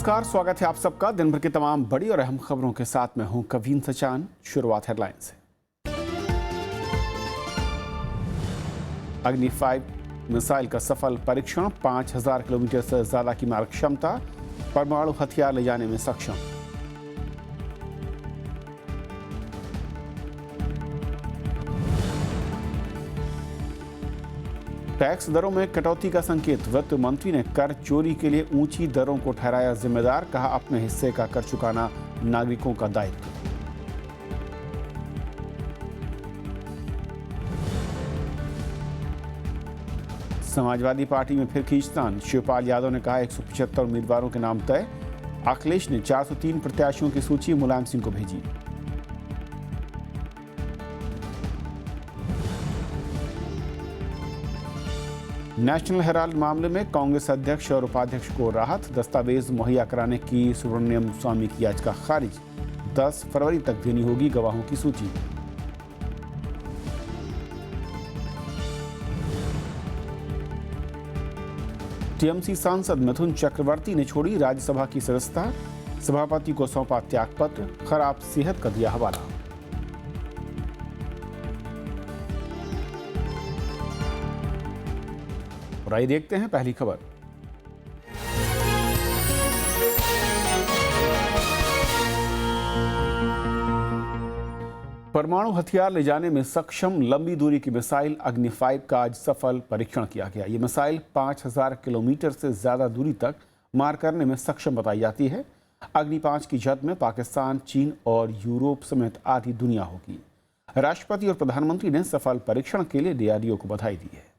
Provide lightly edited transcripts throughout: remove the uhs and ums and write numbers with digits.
नमस्कार, स्वागत है आप सबका दिन भर की तमाम बड़ी और अहम खबरों के साथ मैं हूं कवीन सचान। शुरुआत हेडलाइन से। अग्नि 5 मिसाइल का सफल परीक्षण, 5000 किलोमीटर से ज्यादा की मारक क्षमता, परमाणु हथियार ले जाने में सक्षम। टैक्स दरों में कटौती का संकेत, वित्त मंत्री ने कर चोरी के लिए ऊंची दरों को ठहराया जिम्मेदार, कहा अपने हिस्से का कर चुकाना नागरिकों का दायित्व। समाजवादी पार्टी में फिर खींचतान, शिवपाल यादव ने कहा 175 उम्मीदवारों के नाम तय। अखिलेश ने 403 प्रत्याशियों की सूची मुलायम सिंह को भेजी। नेशनल हेराल्ड मामले में कांग्रेस अध्यक्ष और उपाध्यक्ष को राहत, दस्तावेज मुहैया कराने की सुब्रमण्यम स्वामी की याचिका खारिज। 10 फरवरी तक देनी होगी गवाहों की सूची। टीएमसी सांसद मिथुन चक्रवर्ती ने छोड़ी राज्यसभा की सदस्यता, सभापति को सौंपा त्यागपत्र, खराब सेहत का दिया हवाला। और आइए देखते हैं पहली खबर। परमाणु हथियार ले जाने में सक्षम लंबी दूरी की मिसाइल अग्नि 5 का आज सफल परीक्षण किया गया। ये मिसाइल 5000 किलोमीटर से ज्यादा दूरी तक मार करने में सक्षम बताई जाती है। अग्नि 5 की जद में पाकिस्तान, चीन और यूरोप समेत आधी दुनिया होगी। राष्ट्रपति और प्रधानमंत्री ने सफल परीक्षण के लिए डीआरडीओ को बधाई दी है।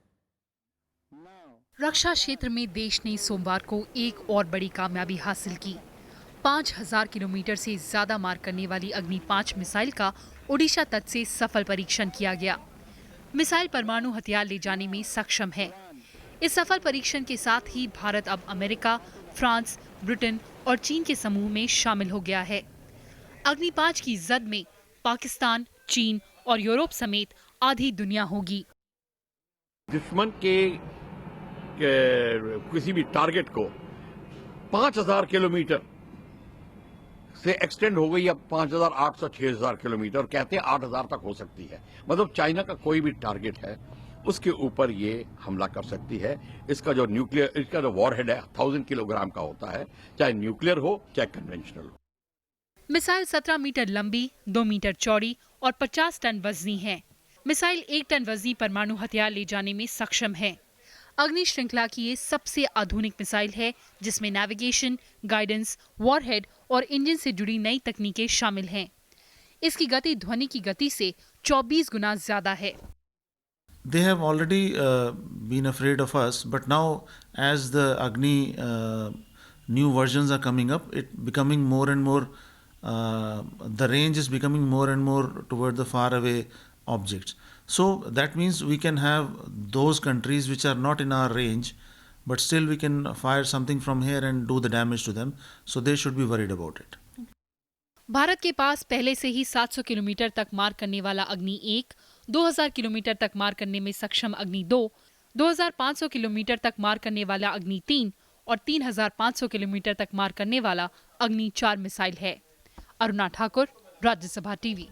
रक्षा क्षेत्र में देश ने सोमवार को एक और बड़ी कामयाबी हासिल की। 5000 किलोमीटर से ज्यादा मार करने वाली अग्नि 5 मिसाइल का ओडिशा तट से सफल परीक्षण किया गया। मिसाइल परमाणु हथियार ले जाने में सक्षम है। इस सफल परीक्षण के साथ ही भारत अब अमेरिका, फ्रांस, ब्रिटेन और चीन के समूह में शामिल हो गया है। अग्नि 5 की जद में पाकिस्तान, चीन और यूरोप समेत आधी दुनिया होगी। दुश्मन के किसी भी टारगेट को 5000 किलोमीटर से एक्सटेंड हो गई, अब 5800 6000 किलोमीटर, कहते हैं 8000 तक हो सकती है। मतलब चाइना का कोई भी टारगेट है उसके ऊपर ये हमला कर सकती है। इसका जो वॉरहेड है 1000 किलोग्राम का होता है, चाहे न्यूक्लियर हो चाहे कन्वेंशनल हो। मिसाइल 17 मीटर लंबी, 2 मीटर चौड़ी और 50 टन वजनी है। मिसाइल 1 टन वजनी परमाणु हथियार ले जाने में सक्षम है। अग्नि श्रृंखला की ये सबसे आधुनिक मिसाइल है जिसमें नेविगेशन, गाइडेंस, वॉरहेड और इंजन से जुड़ी नई तकनीकें शामिल हैं। इसकी गति ध्वनि की गति से 24 गुना ज्यादा है। They have already been afraid of us, but now as the Agni new versions are coming up, it becoming more and more, the range is becoming more and more toward the far away objects. So that means we can have those countries which are not in our range, but still we can fire something from here and do the damage to them. So they should be worried about it. Bharat के पास पहले से ही 700 kilometre तक मार करने वाला अग्नि 1, 2000 kilometre तक मार करने में सक्षम अग्नि 2, 2500 किलोमीटर तक मार करने वाला अग्नि 3 और 3500 किलोमीटर तक मार करने वाला अग्नि 4 मिसाइल है। अरुणा ठाकुर, राज्यसभा टीवी।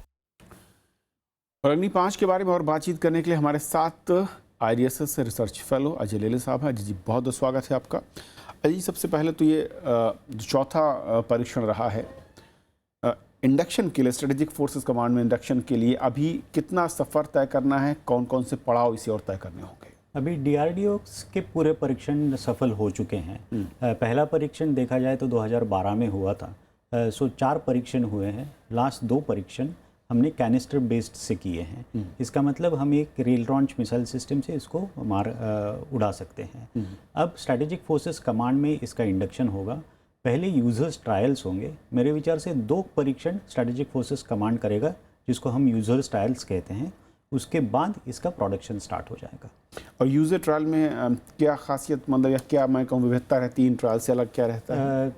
और अग्नि 5 के बारे में और बातचीत करने के लिए हमारे साथ IDSS से रिसर्च फेलो अजय लेले साहब हैं। अजय जी, बहुत बहुत स्वागत है आपका। अजय जी, सबसे पहले तो ये चौथा परीक्षण रहा है इंडक्शन के लिए, स्ट्रेटेजिक फोर्सेस कमांड में इंडक्शन के लिए अभी कितना सफ़र तय करना है, कौन कौन से पड़ाव इसे और तय करने होंगे? अभी DRDO के पूरे परीक्षण सफल हो चुके हैं। पहला परीक्षण देखा जाए तो 2012 में हुआ था। 4 परीक्षण हुए हैं। लास्ट 2 परीक्षण हमने कैनिस्टर बेस्ड से किए हैं। इसका मतलब हम एक रेल लॉन्च मिसाइल सिस्टम से इसको उड़ा सकते हैं। अब स्ट्रैटेजिक फोर्सेस कमांड में इसका इंडक्शन होगा। पहले यूजर्स ट्रायल्स होंगे। मेरे विचार से 2 परीक्षण स्ट्रैटेजिक फोर्सेस कमांड करेगा, जिसको हम यूजर्स ट्रायल्स कहते हैं। उसके बाद इसका प्रोडक्शन स्टार्ट हो जाएगा। और यूजर ट्रायल में क्या खासियत, मतलब या क्या मैं कहूँ विविधता रहती है इन ट्रायल से, अलग क्या रहता है?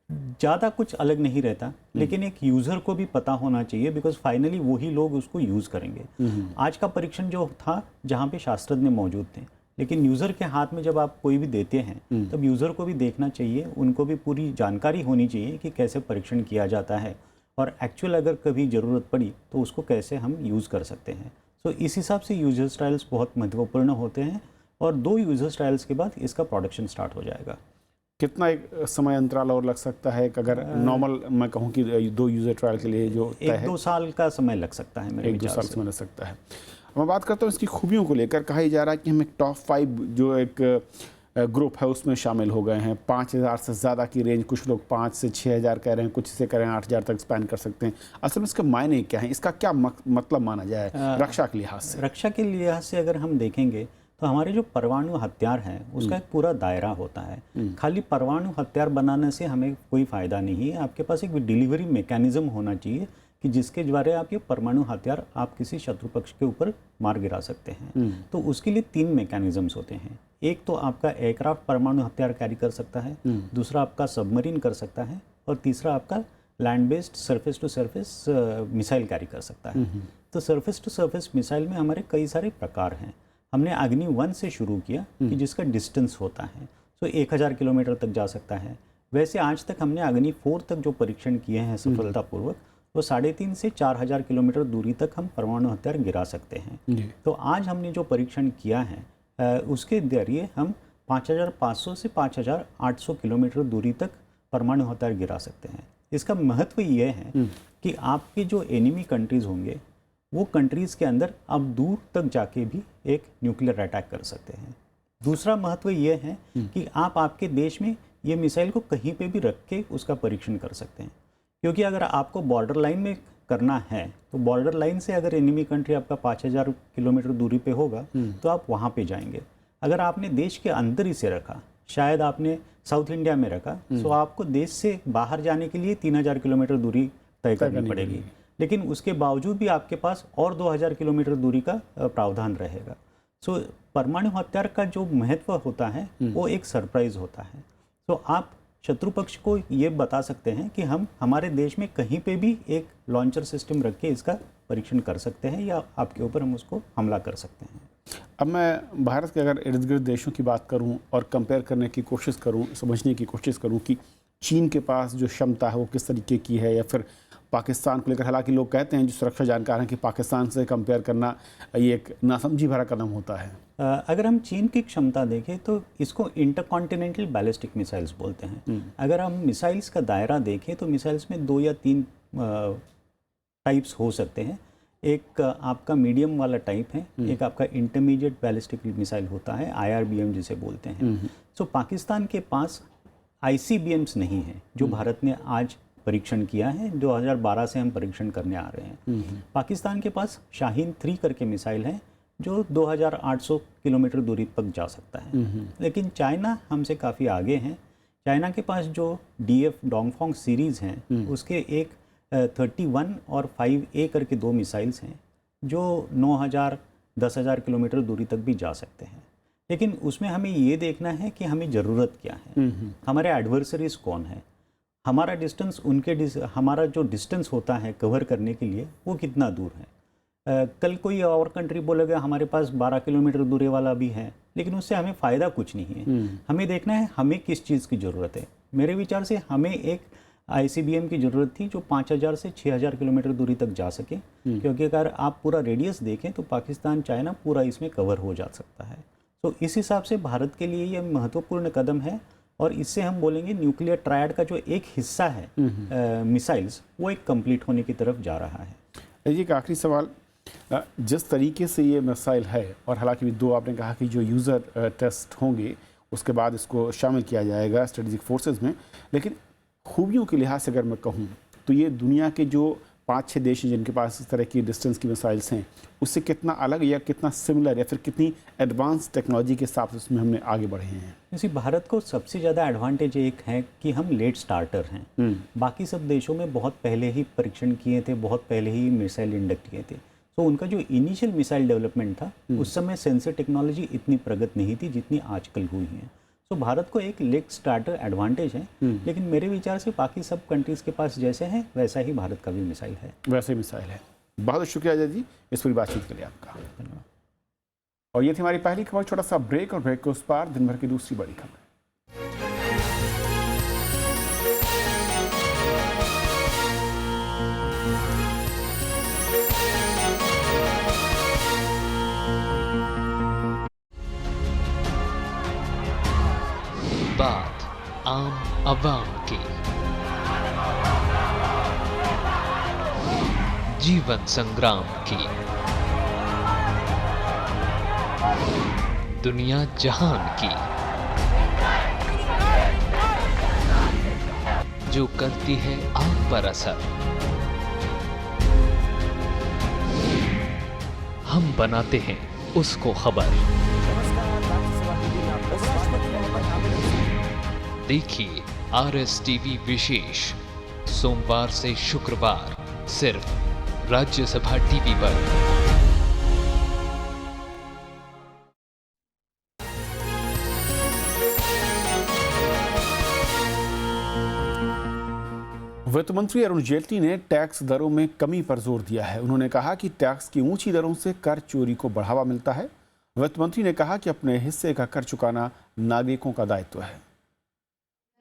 ज़्यादा कुछ अलग नहीं रहता, लेकिन एक यूज़र को भी पता होना चाहिए, बिकॉज फाइनली वही लोग उसको यूज़ करेंगे। आज का परीक्षण जो था, जहाँ पे शास्त्रज्ञ मौजूद थे, लेकिन यूज़र के हाथ में जब आप कोई भी देते हैं तब यूज़र को भी देखना चाहिए, उनको भी पूरी जानकारी होनी चाहिए कि कैसे परीक्षण किया जाता है और एक्चुअल अगर कभी ज़रूरत पड़ी तो उसको कैसे हम यूज़ कर सकते हैं। सो इस हिसाब से यूजर्स ट्रायल्स बहुत महत्वपूर्ण होते हैं और 2 यूजर्स ट्रायल्स के बाद इसका प्रोडक्शन स्टार्ट हो जाएगा। कितना एक समय अंतराल और लग सकता है कि अगर नॉर्मल मैं कहूँ कि 2 यूज़र ट्रायल के लिए जो तय है 1-2 साल का समय लग सकता है मेरे 1-2 विचार साल से। समय लग सकता है। मैं बात करता हूँ इसकी खूबियों को लेकर। कहा जा रहा है कि हम एक टॉप 5 जो एक ग्रुप है उसमें शामिल हो गए हैं। 5000 से ज़्यादा की रेंज, कुछ लोग 5 से 6000 कह रहे हैं, कुछ से कह रहे हैं 8000 तक स्पेंड कर सकते हैं। असल में इसके मायने क्या हैं, इसका क्या मतलब माना जाए रक्षा के लिहाज से? रक्षा के लिहाज से अगर हम देखेंगे तो हमारे जो परमाणु हथियार हैं उसका एक पूरा दायरा होता है। खाली परमाणु हथियार बनाने से हमें कोई फ़ायदा नहीं है, आपके पास एक डिलीवरी मैकेनिज्म होना चाहिए कि जिसके द्वारा आप ये परमाणु हथियार आप किसी शत्रु पक्ष के ऊपर मार गिरा सकते हैं। तो उसके लिए 3 मैकेनिज्म्स होते हैं। एक तो आपका एयरक्राफ्ट परमाणु हथियार कैरी कर सकता है, दूसरा आपका सबमरीन कर सकता है और तीसरा आपका land based surface to surface missile carry कर सकता है। तो सरफेस टू सरफेस मिसाइल में हमारे कई सारे प्रकार हैं। हमने अग्नि 1 से शुरू किया कि जिसका डिस्टेंस होता है तो 1000 किलोमीटर तक जा सकता है। वैसे आज तक हमने अग्नि 4 तक जो परीक्षण किए हैं सफलतापूर्वक, तो 3.5 से 4000 किलोमीटर दूरी तक हम परमाणु हथियार गिरा सकते हैं। तो आज हमने जो परीक्षण किया है उसके जरिए हम 5500 से 5800 किलोमीटर दूरी तक परमाणु हथियार गिरा सकते हैं। इसका महत्व ये है कि आपके जो एनिमी कंट्रीज़ होंगे वो कंट्रीज़ के अंदर आप दूर तक जाके भी एक न्यूक्लियर अटैक कर सकते हैं। दूसरा महत्व ये है कि आप आपके देश में ये मिसाइल को कहीं पे भी रख के उसका परीक्षण कर सकते हैं, क्योंकि अगर आपको बॉर्डर लाइन में करना है तो बॉर्डर लाइन से अगर एनिमी कंट्री आपका 5000 किलोमीटर दूरी पे होगा तो आप वहाँ पे जाएंगे। अगर आपने देश के अंदर ही से रखा, शायद आपने साउथ इंडिया में रखा, तो आपको देश से बाहर जाने के लिए 3000 किलोमीटर दूरी तय करनी पड़ेगी, लेकिन उसके बावजूद भी आपके पास और 2000 किलोमीटर दूरी का प्रावधान रहेगा। सो परमाणु हथियार का जो महत्व होता है वो एक सरप्राइज होता है। तो आप शत्रु पक्ष को ये बता सकते हैं कि हम हमारे देश में कहीं पे भी एक लॉन्चर सिस्टम रख के इसका परीक्षण कर सकते हैं या आपके ऊपर हम उसको हमला कर सकते हैं। अब मैं भारत के अगर इर्द गिर्द देशों की बात करूं और कंपेयर करने की कोशिश करूं, समझने की कोशिश करूं कि चीन के पास जो क्षमता है वो किस तरीके की है, या फिर पाकिस्तान को लेकर, हालांकि लोग कहते हैं जो सुरक्षा जानकार हैं कि पाकिस्तान से कंपेयर करना ये एक नासमझी भरा कदम होता है। अगर हम चीन की क्षमता देखें तो इसको इंटरकॉन्टिनेंटल बैलिस्टिक मिसाइल्स बोलते हैं। अगर हम मिसाइल्स का दायरा देखें तो मिसाइल्स में 2 या 3 टाइप्स हो सकते हैं। एक आपका मीडियम वाला टाइप है, एक आपका इंटरमीडिएट बैलिस्टिक मिसाइल होता है, IRBM जिसे बोलते हैं। सो पाकिस्तान के पास ICBMs नहीं है जो भारत ने आज परीक्षण किया है। 2012 से हम परीक्षण करने आ रहे हैं। पाकिस्तान के पास शाहीन 3 करके मिसाइल है जो 2800 किलोमीटर दूरी तक जा सकता है। लेकिन चाइना हमसे काफ़ी आगे हैं। चाइना के पास जो DF डोंगफोंग सीरीज़ हैं उसके एक 31 और 5A करके 2 मिसाइल्स हैं जो 9000 10,000 किलोमीटर दूरी तक भी जा सकते हैं। लेकिन उसमें हमें ये देखना है कि हमें ज़रूरत क्या है, हमारे एडवर्सरीज कौन है, हमारा डिस्टेंस हमारा जो डिस्टेंस होता है कवर करने के लिए वो कितना दूर है। कल कोई और कंट्री बोलेगा हमारे पास 12 किलोमीटर दूरी वाला भी है, लेकिन उससे हमें फ़ायदा कुछ नहीं है। हमें देखना है हमें किस चीज़ की ज़रूरत है। मेरे विचार से हमें एक ICBM की ज़रूरत थी जो 5000 से 6000 किलोमीटर दूरी तक जा सके, क्योंकि अगर आप पूरा रेडियस देखें तो पाकिस्तान चाइना पूरा इसमें कवर हो जा सकता है। तो इस हिसाब से भारत के लिए ये महत्वपूर्ण कदम है और इससे हम बोलेंगे न्यूक्लियर ट्रायड का जो एक हिस्सा है मिसाइल्स वो एक कंप्लीट होने की तरफ जा रहा है। एक आखिरी सवाल, जिस तरीके से ये मिसाइल है, और हालांकि भी 2 आपने कहा कि जो यूज़र टेस्ट होंगे उसके बाद इसको शामिल किया जाएगा स्ट्रेटेजिक फोर्सेस में, लेकिन खूबियों के लिहाज से अगर मैं कहूँ तो ये दुनिया के जो 5-6 देश हैं जिनके पास इस तरह की डिस्टेंस की मिसाइल्स हैं उससे कितना अलग या कितना सिमिलर या फिर कितनी एडवांस टेक्नोलॉजी के हिसाब से उसमें हमने आगे बढ़े हैं? जैसे भारत को सबसे ज़्यादा एडवांटेज एक है कि हम लेट स्टार्टर हैं। बाकी सब देशों में बहुत पहले ही परीक्षण किए थे, बहुत पहले ही मिसाइल इंडक्ट किए थे। तो उनका जो इनिशियल मिसाइल डेवलपमेंट था उस समय सेंसर टेक्नोलॉजी इतनी प्रगत नहीं थी जितनी आजकल हुई है। तो भारत को एक लेट स्टार्टर एडवांटेज है, लेकिन मेरे विचार से बाकी सब कंट्रीज़ के पास जैसे है वैसा ही भारत का भी मिसाइल है। वैसे मिसाइल है। बहुत शुक्रिया अजय जी इस पूरी बातचीत के लिए आपका। धन्यवाद। और ये थी हमारी पहली खबर। छोटा सा ब्रेक, और ब्रेक के उस पार दिन भर की दूसरी बड़ी खबर। बात आम आवाम की, जीवन संग्राम की, दुनिया जहान की, जो करती है आप पर असर। हम बनाते हैं उसको खबर। देखिए RSTV विशेष सोमवार से शुक्रवार सिर्फ राज्यसभा टीवी पर। वित्त मंत्री अरुण जेटली ने टैक्स दरों में कमी पर जोर दिया है। उन्होंने कहा कि टैक्स की ऊंची दरों से कर चोरी को बढ़ावा मिलता है। वित्त मंत्री ने कहा कि अपने हिस्से का कर चुकाना नागरिकों का दायित्व है।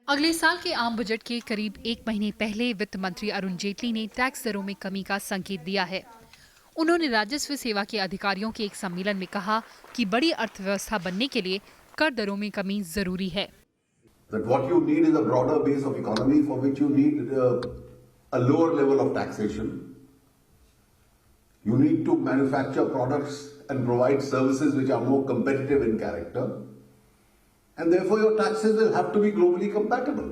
अगले साल के आम बजट के करीब एक महीने पहले वित्त मंत्री अरुण जेटली ने टैक्स दरों में कमी का संकेत दिया है। उन्होंने राजस्व सेवा के अधिकारियों के एक सम्मेलन में कहा कि बड़ी अर्थव्यवस्था बनने के लिए कर दरों में कमी जरूरी है। That what you need is a broader base of economy, for which you need a lower level of taxation. You need to manufacture products and provide services which are more competitive in character, and therefore your taxes will have to be globally compatible.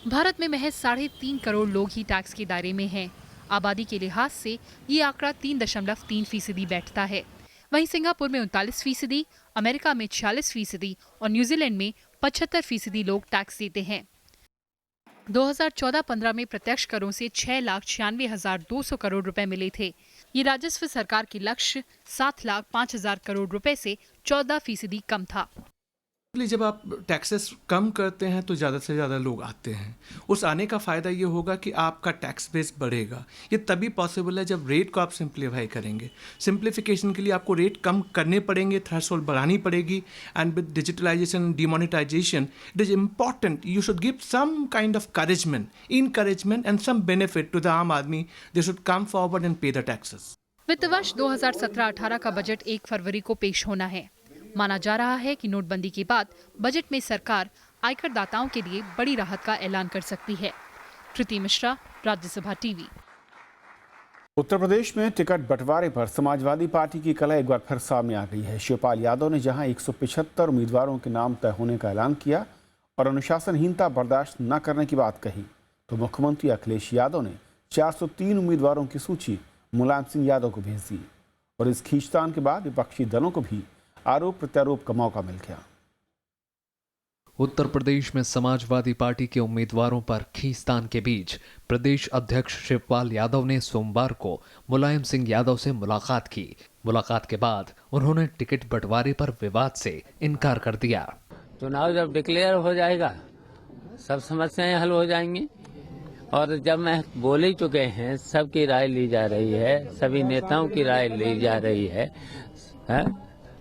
Bharat में महज 3.5 करोड़ लोग ही tax के दायरे में हैं। आबादी के लिहाज से ये आंकड़ा 3.3% बैठता है। वहीं सिंगापुर में 39%, अमेरिका में 46% और न्यूजीलैंड में 75% लोग टैक्स देते हैं। 2014-15 में प्रत्यक्ष करों से 6,96,200 करोड़ रुपए मिले थे। ये राजस्व सरकार के लक्ष्य 7,05,000 करोड़ रुपए से 14% कम था। जब आप टैक्सेस कम करते हैं तो ज़्यादा से ज़्यादा लोग आते हैं। उस आने का फ़ायदा ये होगा कि आपका टैक्स बेस बढ़ेगा। ये तभी पॉसिबल है जब रेट को आप सिंप्लीफाई करेंगे। सिंप्लीफिकेशन के लिए आपको रेट कम करने पड़ेंगे, थ्रेशोल्ड बढ़ानी पड़ेगी। And with digitalisation, demonetisation, it is important you should give some kind of encouragement and some benefit to the आम आदमी। They should come forward and pay the taxes. वित्त वर्ष 2017-18 का बजट 1 फरवरी को पेश होना है। माना जा रहा है कि नोटबंदी के बाद बजट में सरकार आयकर दाताओं के लिए बड़ी राहत का ऐलान कर सकती है। कृति मिश्रा, राज्यसभा टीवी। उत्तर प्रदेश में टिकट बंटवारे पर समाजवादी पार्टी की कला एक बार फिर सामने आ गई है। शिवपाल यादव ने जहां 175 उम्मीदवारों के नाम तय होने का ऐलान किया और अनुशासनहीनता बर्दाश्त न करने की बात कही, तो मुख्यमंत्री अखिलेश यादव ने 403 उम्मीदवारों की सूची मुलायम सिंह यादव को भेज दी। और इस खींचतान के बाद विपक्षी दलों को भी आरोप प्रत्यारोप का मौका मिल गया। उत्तर प्रदेश में समाजवादी पार्टी के उम्मीदवारों पर खींचतान के बीच प्रदेश अध्यक्ष शिवपाल यादव ने सोमवार को मुलायम सिंह यादव से मुलाकात की। मुलाकात के बाद उन्होंने टिकट बंटवारे पर विवाद से इनकार कर दिया। चुनाव जब डिक्लेयर हो जाएगा सब समस्याएं हल हो जाएंगी। और जब मैं बोल ही चुके हैं, सबकी राय ली जा रही है, सभी नेताओं की राय ली जा रही है,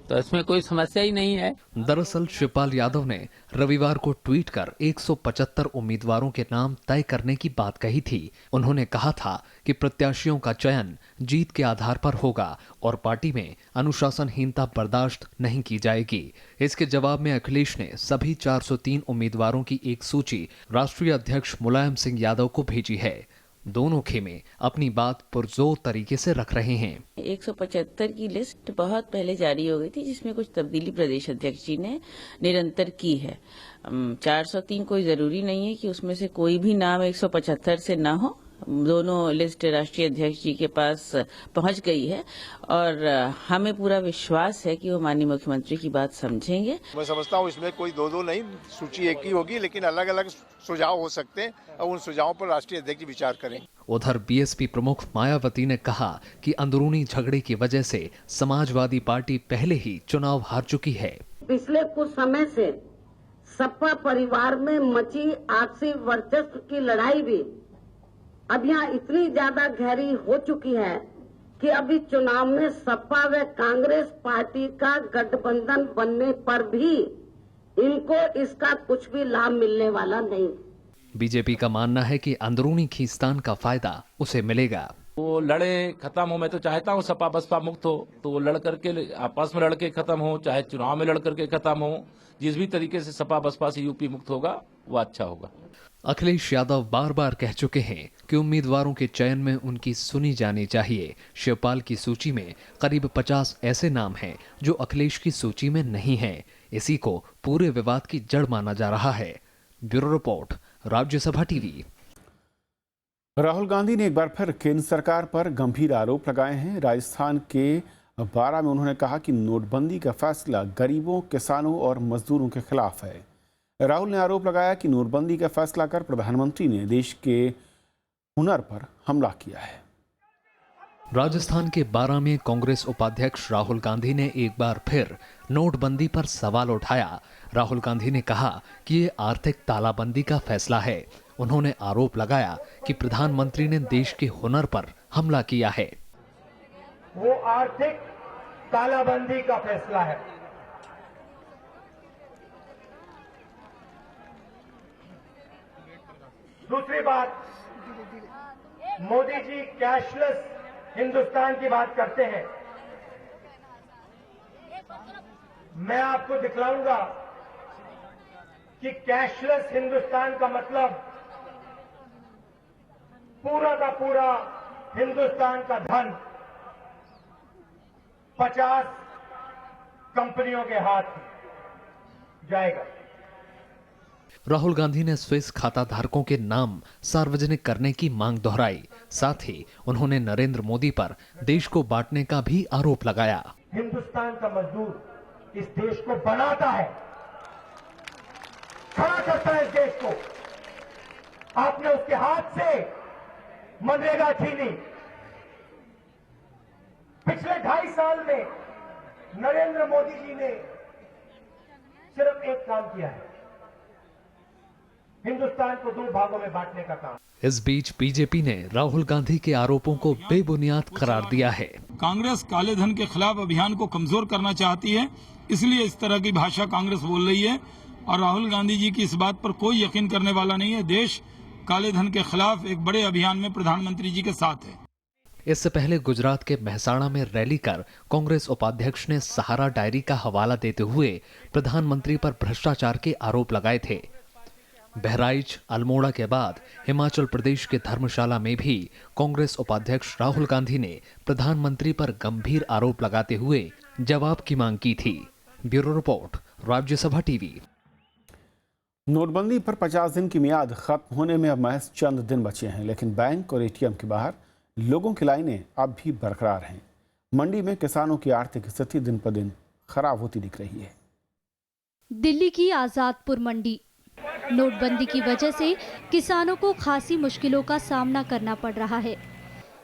तो इसमें कोई समस्या ही नहीं है। दरअसल शिवपाल यादव ने रविवार को ट्वीट कर 175 उम्मीदवारों के नाम तय करने की बात कही थी। उन्होंने कहा था कि प्रत्याशियों का चयन जीत के आधार पर होगा और पार्टी में अनुशासनहीनता बर्दाश्त नहीं की जाएगी। इसके जवाब में अखिलेश ने सभी 403 उम्मीदवारों की एक सूची राष्ट्रीय अध्यक्ष मुलायम सिंह यादव को भेजी है। दोनों खेमे अपनी बात पुरजोर तरीके से रख रहे हैं। 175 की लिस्ट बहुत पहले जारी हो गई थी, जिसमें कुछ तब्दीली प्रदेश अध्यक्ष जी ने निरंतर की है। 403 कोई जरूरी नहीं है कि उसमें से कोई भी नाम 175 से ना हो। दोनों लिस्ट राष्ट्रीय अध्यक्ष जी के पास पहुंच गई है और हमें पूरा विश्वास है कि वो माननीय मुख्यमंत्री की बात समझेंगे। मैं समझता हूँ इसमें कोई दो नहीं, सूची एक ही होगी, लेकिन अलग अलग सुझाव हो सकते हैं और उन सुझावों पर राष्ट्रीय अध्यक्ष विचार करें। उधर बीएसपी प्रमुख मायावती ने कहा कि अंदरूनी झगड़े की वजह से समाजवादी पार्टी पहले ही चुनाव हार चुकी है। पिछले कुछ समय से सपा परिवार में मची आपसी वर्चस्व की लड़ाई भी अब यहाँ इतनी ज्यादा गहरी हो चुकी है कि अभी चुनाव में सपा व कांग्रेस पार्टी का गठबंधन बनने पर भी इनको इसका कुछ भी लाभ मिलने वाला नहीं। बीजेपी का मानना है कि अंदरूनी खींचतान का फायदा उसे मिलेगा। वो लड़े खत्म हो, मैं तो चाहता हूँ सपा बसपा मुक्त हो, तो वो लड़ करके आपस में लड़के खत्म हो, चाहे चुनाव में लड़ करके खत्म हो। जिस भी तरीके से सपा बसपा से यूपी मुक्त होगा वो अच्छा होगा। अखिलेश यादव बार बार कह चुके हैं कि उम्मीदवारों के चयन में उनकी सुनी जानी चाहिए। शिवपाल की सूची में करीब 50 ऐसे नाम हैं जो अखिलेश की सूची में नहीं हैं। इसी को पूरे विवाद की जड़ माना जा रहा है। Bureau report, Rajya Sabha TV. Rahul Gandhi ने एक बार फिर केंद्र सरकार पर गंभीर आरोप लगाए हैं। राजस्थान के बारां में उन्होंने कहा कि नोटबंदी का फैसला गरीबों, किसानों और मजदूरों के खिलाफ है। राहुल ने आरोप लगाया कि नोटबंदी का फैसला कर प्रधानमंत्री ने देश के हुनर पर हमला किया है। राजस्थान के बारां में कांग्रेस उपाध्यक्ष राहुल गांधी ने एक बार फिर नोटबंदी पर सवाल उठाया। राहुल गांधी ने कहा कि ये आर्थिक तालाबंदी का फैसला है। उन्होंने आरोप लगाया कि प्रधानमंत्री ने देश के हुनर पर हमला किया है। वो आर्थिक तालाबंदी का फैसला है। दूसरी बात, मोदी जी कैशलेस हिंदुस्तान की बात करते हैं। मैं आपको दिखलाऊंगा कि कैशलेस हिंदुस्तान का मतलब पूरा का पूरा हिंदुस्तान का धन 50 कंपनियों के हाथ जाएगा। राहुल गांधी ने स्विस खाता धारकों के नाम सार्वजनिक करने की मांग दोहराई। साथ ही उन्होंने नरेंद्र मोदी पर देश को बांटने का भी आरोप लगाया। हिंदुस्तान का मजदूर इस देश को बनाता है, खड़ा करता है इस देश को। आपने उसके हाथ से मनरेगा छीनी। पिछले 2.5 साल में नरेंद्र मोदी जी ने सिर्फ एक काम किया है, हिंदुस्तान को 2 भागों में बांटने का काम। इस बीच बीजेपी ने राहुल गांधी के आरोपों को बेबुनियाद करार दिया है। कांग्रेस काले धन के खिलाफ अभियान को कमजोर करना चाहती है, इसलिए इस तरह की भाषा कांग्रेस बोल रही है। और राहुल गांधी जी की इस बात पर कोई यकीन करने वाला नहीं है। देश काले धन के खिलाफ एक बड़े अभियान में प्रधानमंत्री जी के साथ है। इससे पहले गुजरात के मेहसाणा में रैली कर कांग्रेस उपाध्यक्ष ने सहारा डायरी का हवाला देते हुए प्रधानमंत्री पर भ्रष्टाचार के आरोप लगाए थे। बहराइच, अल्मोड़ा के बाद हिमाचल प्रदेश के धर्मशाला में भी कांग्रेस उपाध्यक्ष राहुल गांधी ने प्रधानमंत्री पर गंभीर आरोप लगाते हुए जवाब की मांग की थी। Bureau report, Rajya Sabha TV. नोटबंदी पर 50 दिन की मियाद खत्म होने में अब महज चंद दिन बचे हैं, लेकिन बैंक और एटीएम के बाहर लोगों की लाइनें अब भी बरकरार हैं। मंडी में किसानों की आर्थिक स्थिति दिन पर दिन खराब होती दिख रही है। दिल्ली की आजादपुर मंडी। नोटबंदी की वजह से किसानों को खासी मुश्किलों का सामना करना पड़ रहा है।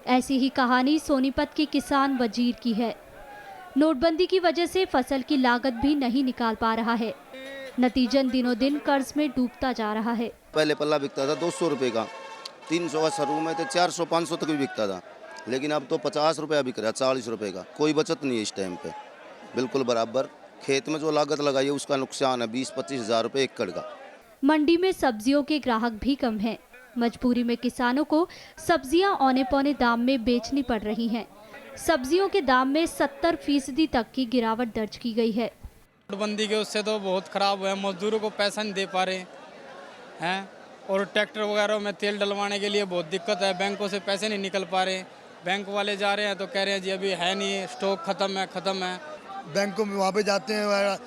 ऐसी ही कहानी सोनीपत के किसान वजीर की है। नोटबंदी की वजह से फसल की लागत भी नहीं निकाल पा रहा है। नतीजन दिनों दिन कर्ज में डूबता जा रहा है। पहले पल्ला बिकता था 200 रुपए का, 300 का शुरू में तो 400-500 तक भी बिकता था, लेकिन अब तो 50 रुपया बिक रहा है, 40 रुपए का। कोई बचत नहीं है इस टाइम पे, बिल्कुल बराबर। खेत में जो लागत लगाई है उसका नुकसान है 20-25 हज़ार रुपये एकड़ का। मंडी में सब्जियों के ग्राहक भी कम हैं। मजबूरी में किसानों को सब्जियां औने पौने दाम में बेचनी पड़ रही हैं। सब्जियों के दाम में 70% तक की गिरावट दर्ज की गई है। नोटबंदी के उससे तो बहुत खराब हुआ है, मजदूरों को पैसा नहीं दे पा रहे हैं और ट्रैक्टर वगैरह में तेल डलवाने के लिए बहुत दिक्कत है। बैंकों से पैसे नहीं निकल पा रहे। बैंक वाले जा रहे हैं तो कह रहे हैं जी अभी है नहीं, स्टॉक खत्म है। बैंकों में वहाँ पे जाते हैं,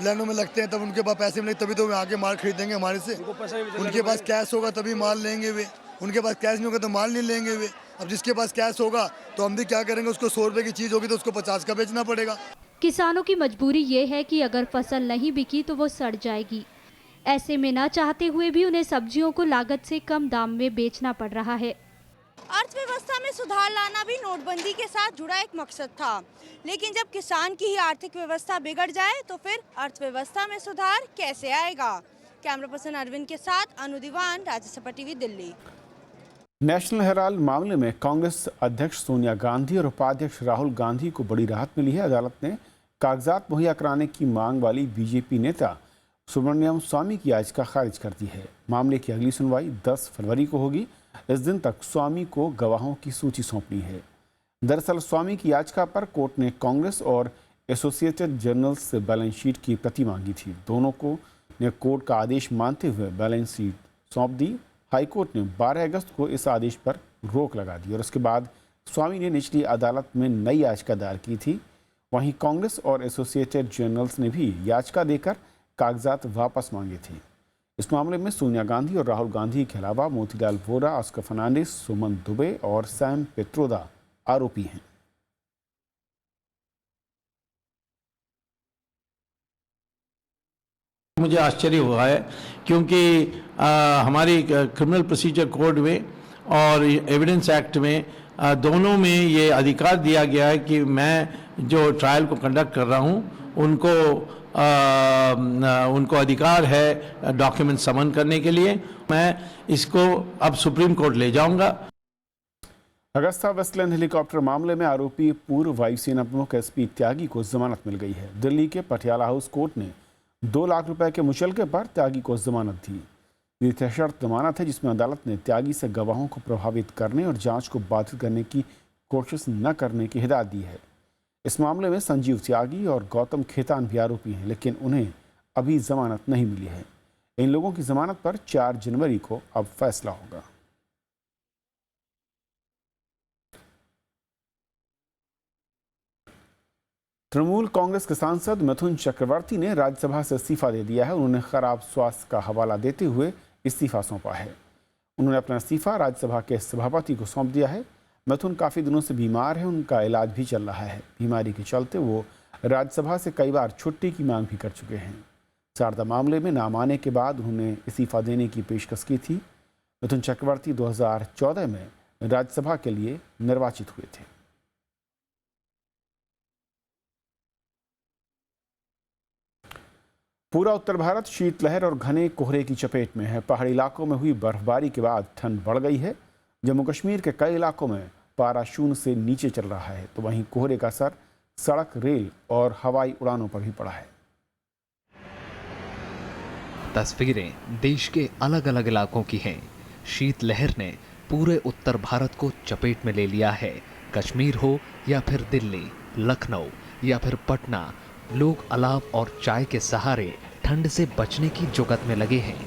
लाइनों में लगते हैं, तब उनके पास पैसे मिले तभी तो वे आगे माल खरीदेंगे हमारे से। उनके पास कैश होगा तभी माल लेंगे वे, उनके पास कैश नहीं होगा तो माल नहीं लेंगे वे। अब जिसके पास कैश होगा तो हम भी क्या करेंगे, उसको 100 रुपए की चीज़ होगी तो उसको 50 का बेचना पड़ेगा। किसानों की मजबूरी ये है कि अगर फसल नहीं बिकी तो वो सड़ जाएगी। ऐसे में न चाहते हुए भी उन्हें सब्जियों को लागत से कम दाम में बेचना पड़ रहा है। अर्थव्यवस्था में सुधार लाना भी नोटबंदी के साथ जुड़ा एक मकसद था, लेकिन जब किसान की ही आर्थिक व्यवस्था बिगड़ जाए तो फिर अर्थव्यवस्था में सुधार कैसे आएगा। कैमरा पर्सन अरविंद के साथ Anu Diwan, Rajya Sabha TV, Delhi. National Herald मामले में कांग्रेस अध्यक्ष सोनिया गांधी और उपाध्यक्ष राहुल गांधी को बड़ी राहत मिली है। अदालत ने कागजात मुहैया कराने की मांग वाली बीजेपी नेता सुब्रमण्यम स्वामी की याचिका खारिज कर दी है। मामले की अगली सुनवाई 10 फरवरी को होगी। इस दिन तक स्वामी को गवाहों की सूची सौंपनी है। दरअसल स्वामी की याचिका पर कोर्ट ने कांग्रेस और एसोसिएटेड जर्नल्स से बैलेंस शीट की प्रति मांगी थी। दोनों को ने कोर्ट का आदेश मानते हुए बैलेंस शीट सौंप दी। हाईकोर्ट ने 12 अगस्त को इस आदेश पर रोक लगा दी और उसके बाद स्वामी ने निचली अदालत में नई याचिका दायर की थी। वहीं कांग्रेस और एसोसिएटेड जर्नल्स ने भी याचिका देकर कागजात वापस मांगे थे। इस मामले में सोनिया गांधी और राहुल गांधी के अलावा मोतीलाल वोरा, ऑस्कर फर्नांडिस, सुमन दुबे और सैम पित्रोदा आरोपी हैं। मुझे आश्चर्य हुआ है क्योंकि हमारी क्रिमिनल प्रोसीजर कोड में और एविडेंस एक्ट में दोनों में ये अधिकार दिया गया है कि मैं जो ट्रायल को कंडक्ट कर रहा हूँ उनको अधिकार है डॉक्यूमेंट समन करने के लिए। मैं इसको अब सुप्रीम कोर्ट ले जाऊंगा। अगस्ता वेस्टलैंड हेलीकॉप्टर मामले में आरोपी पूर्व वायुसेना प्रमुख एसपी त्यागी को जमानत मिल गई है। दिल्ली के पटियाला हाउस कोर्ट ने 2 लाख रुपए के मुचलके पर त्यागी को जमानत दी। ये सशर्त जमानत है जिसमें अदालत ने त्यागी से गवाहों को प्रभावित करने और जांच को बाधित करने की कोशिश न करने की हिदायत दी है। इस मामले में संजीव त्यागी और गौतम खेतान भी आरोपी हैं, लेकिन उन्हें अभी जमानत नहीं मिली है। इन लोगों की जमानत पर 4 जनवरी को अब फैसला होगा। तृणमूल कांग्रेस के सांसद मिथुन चक्रवर्ती ने राज्यसभा से इस्तीफा दे दिया है। उन्होंने खराब स्वास्थ्य का हवाला देते हुए इस्तीफा सौंपा है। उन्होंने अपना इस्तीफा राज्यसभा के सभापति को सौंप दिया है। मिथुन काफ़ी दिनों से बीमार है, उनका इलाज भी चल रहा है। बीमारी के चलते वो राज्यसभा से कई बार छुट्टी की मांग भी कर चुके हैं। शारदा मामले में नाम आने के बाद उन्होंने इस्तीफा देने की पेशकश की थी। मिथुन चक्रवर्ती 2014 में राज्यसभा के लिए निर्वाचित हुए थे। पूरा उत्तर भारत शीतलहर और घने कोहरे की चपेट में है। पहाड़ी इलाकों में हुई बर्फबारी के बाद ठंड बढ़ गई है। जम्मू कश्मीर के कई इलाकों में पारा शून्य से नीचे चल रहा है, तो वहीं कोहरे का असर सड़क, रेल और हवाई उड़ानों पर भी पड़ा है। तस्वीरें देश के अलग अलग इलाकों की हैं। शीतलहर ने पूरे उत्तर भारत को चपेट में ले लिया है। कश्मीर हो या फिर दिल्ली, लखनऊ या फिर पटना, लोग अलाव और चाय के सहारे ठंड से बचने की जुगत में लगे हैं।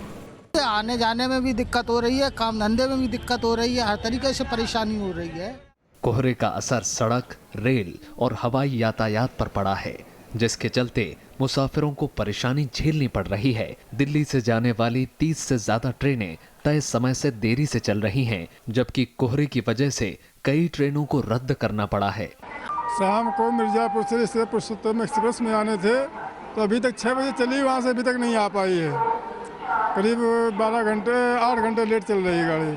आने जाने में भी दिक्कत हो रही है, काम धंधे में भी दिक्कत हो रही है, हर तरीके से परेशानी हो रही है। कोहरे का असर सड़क, रेल और हवाई यातायात पर पड़ा है, जिसके चलते मुसाफिरों को परेशानी झेलनी पड़ रही है। दिल्ली से जाने वाली 30 से ज्यादा ट्रेनें तय समय से देरी से चल रही हैं, जबकि कोहरे की वजह से कई ट्रेनों को रद्द करना पड़ा है। शाम को मिर्जापुर से पुरुषोत्तम एक्सप्रेस में आने थे, तो अभी तक 6 बजे चली, वहाँ से अभी तक नहीं आ पाई है। करीब 8 घंटे लेट चल रही है गाड़ी।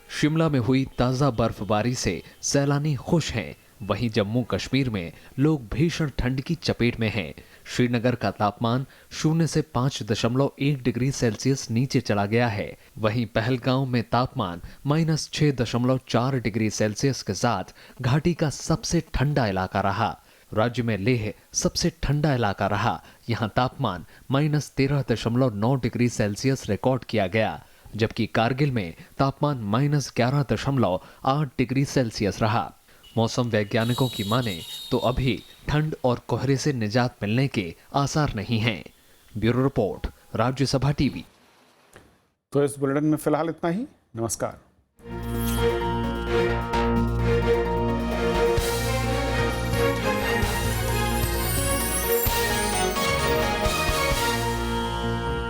शिमला में हुई ताजा बर्फबारी से सैलानी खुश हैं। वहीं जम्मू कश्मीर में लोग भीषण ठंड की चपेट में हैं। श्रीनगर का तापमान 0 से 5.1 डिग्री सेल्सियस नीचे चला गया है। वहीं पहलगांव में तापमान -6.4 डिग्री सेल्सियस के साथ घाटी का सबसे ठंडा इलाका रहा। राज्य में लेह सबसे ठंडा इलाका रहा। यहाँ तापमान -13.9 डिग्री सेल्सियस रिकॉर्ड किया गया, जबकि कारगिल में तापमान -11.8 डिग्री सेल्सियस रहा। मौसम वैज्ञानिकों की माने तो अभी ठंड और कोहरे से निजात मिलने के आसार नहीं हैं। Bureau report, Rajya Sabha TV. तो इस बुलेटिन में फिलहाल इतना ही। नमस्कार।